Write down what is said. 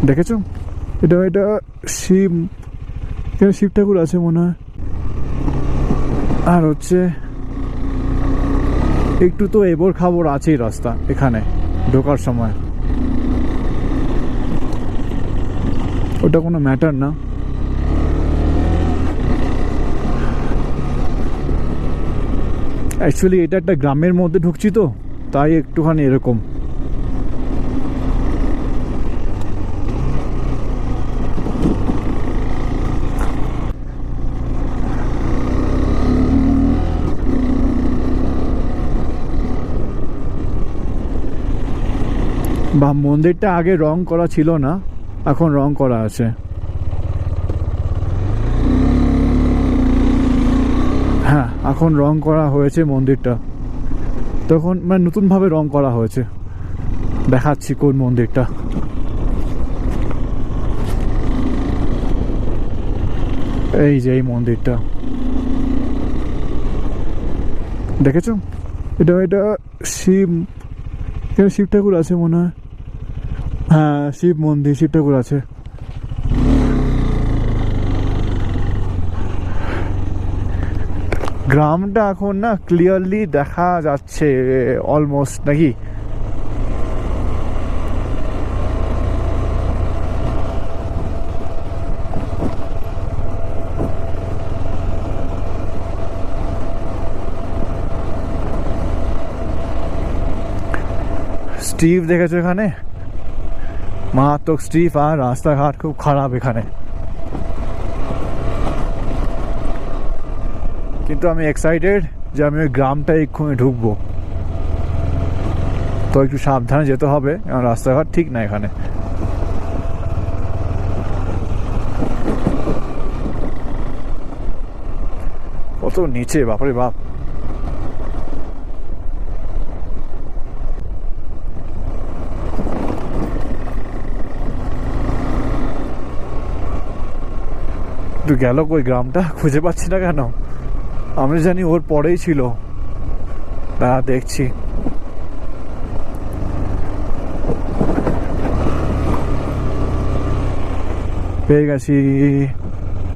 দেখেছো? এটা এটা শিব, এখানে শিব ঠাকুর আছে মনে হয়। আর হচ্ছে একটু তো এবর খাবর আছেই রাস্তা এখানে ঢোকার সময়, ওটা কোনো ম্যাটার না। অ্যাকচুয়ালি এটা একটা গ্রামের মধ্যে ঢুকছি তো, তাই একটুখানি এরকম। বা মন্দিরটা আগে রং করা ছিল না, এখন রং করা আছে। হ্যাঁ, এখন রং করা হয়েছে মন্দিরটা, তখন মানে নতুনভাবে রং করা হয়েছে। দেখাচ্ছি কোন মন্দিরটা। এই যে এই মন্দিরটা দেখেছো? এটা এটা শিব, এখানে শিব ঠাকুর আছে মনে হয়। হ্যাঁ, শিব মন্দির, শিব ঠাকুর আছে। গ্রামটা এখন না ক্লিয়ারলি দেখা যাচ্ছে অলমোস্ট, নাকি? স্টিভ দেখেছো এখানে? মারাত্মক স্টিভ, আর রাস্তাঘাট খুব খারাপ এখানে। কিন্তু আমি এক্সাইটেড যে আমি ওই গ্রামটা এক্ষুনি ঢুকবো, তো একটু সাবধানে যেতে হবে, কারণ রাস্তাঘাট ঠিক না এখানে। কত নিচে, বাপরে বাপ। একটু গেল কই গ্রামটা, খুঁজে পাচ্ছি না কেন। আমি জানি ওর পরেই ছিল, দাঁড়া দেখছি। পেয়ে গেছি।